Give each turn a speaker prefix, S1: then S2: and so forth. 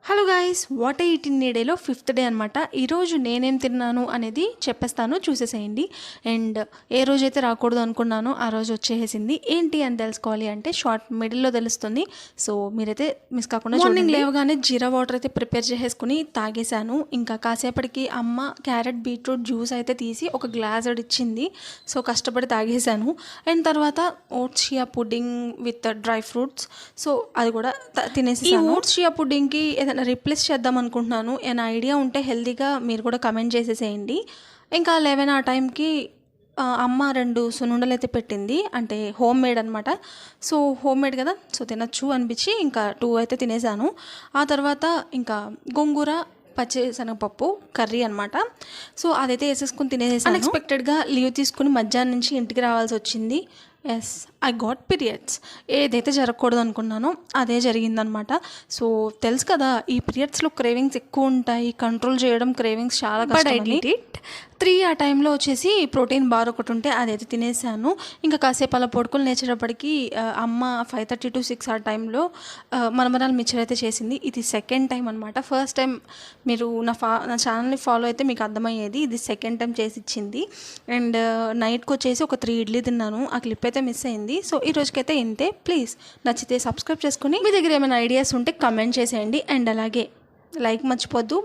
S1: Hello guys, what I eat in a డేలో 5th day అనమాట. ఈరోజు నేనేం తిన్నాను అనేది చెప్పేస్తాను, చూసేసేయండి. అండ్ ఏ రోజైతే రాకూడదు అనుకున్నానో ఆ రోజు వచ్చేసింది. ఏంటి అని తెలుసుకోవాలి అంటే షార్ట్ మిడిల్లో తెలుస్తుంది. సో మీరైతే మిస్ కాకుండా మార్నింగ్ లేవగానే జీరా వాటర్ అయితే ప్రిపేర్ చేసేసుకుని తాగేశాను. ఇంకా కాసేపటికి అమ్మ క్యారెట్ బీట్రూట్ జ్యూస్ అయితే తీసి ఒక గ్లాస్ ఇచ్చింది. సో కష్టపడి తాగేశాను. అండ్ తర్వాత oats chia pudding with dry fruits, so అది కూడా తినేసి. ఈ ఓట్స్ చియా పుడ్డింగ్కి ఏదైనా రీప్లేస్ చేద్దాం అనుకుంటున్నాను. ఏమైనా ఐడియా ఉంటే హెల్తీగా మీరు కూడా కమెంట్ చేసేసేయండి. ఇంకా 11 ఆ టైంకి అమ్మ 2 సున్నుండలు అయితే పెట్టింది, అంటే హోమ్ మేడ్ అనమాట. సో హోమ్ మేడ్ కదా, సో తినచ్చు అనిపించి ఇంకా 2 అయితే తినేసాను. ఆ తర్వాత ఇంకా గోంగూర పచ్చిశనగపప్పు కర్రీ అనమాట. సో అదైతే వేసేసుకుని తినేసాను. అన్ఎక్స్పెక్టెడ్గా లీవ్ తీసుకుని మధ్యాహ్నం నుంచి ఇంటికి రావాల్సి వచ్చింది. Yes, I got periods. ఏదైతే జరగకూడదు అనుకున్నానో అదే జరిగిందనమాట. సో తెలుసు కదా, ఈ పీరియడ్స్లో క్రేవింగ్స్ ఎక్కువ ఉంటాయి, కంట్రోల్ చేయడం క్రేవింగ్స్ చాలా కష్టం. 3 ఆ టైంలో వచ్చేసి ప్రోటీన్ బార్ ఒకటి ఉంటే అదైతే తినేసాను. ఇంకా కాసేపు అలా పడుకుని లేచేటప్పటికి అమ్మ 5:30 to 6 ఆ టైంలో మరమరాలు మిక్చర్ అయితే చేసింది. ఇది సెకండ్ టైం అనమాట. ఫస్ట్ టైం మీరు నా ఛానల్ని ఫాలో అయితే మీకు అర్థమయ్యేది, ఇది సెకండ్ టైం చేసి ఇచ్చింది. అండ్ నైట్కి వచ్చేసి ఒక 3 ఇడ్లీ తిన్నాను. ఆ క్లిప్ అయితే మిస్ అయింది. సో ఈ రోజుకైతే ఇంతే. ప్లీజ్ నచ్చితే సబ్స్క్రైబ్ చేసుకుని మీ దగ్గర ఏమైనా ఐడియాస్ ఉంటే కమెంట్ చేసేయండి. అండ్ అలాగే లైక్ మర్చిపోద్దు.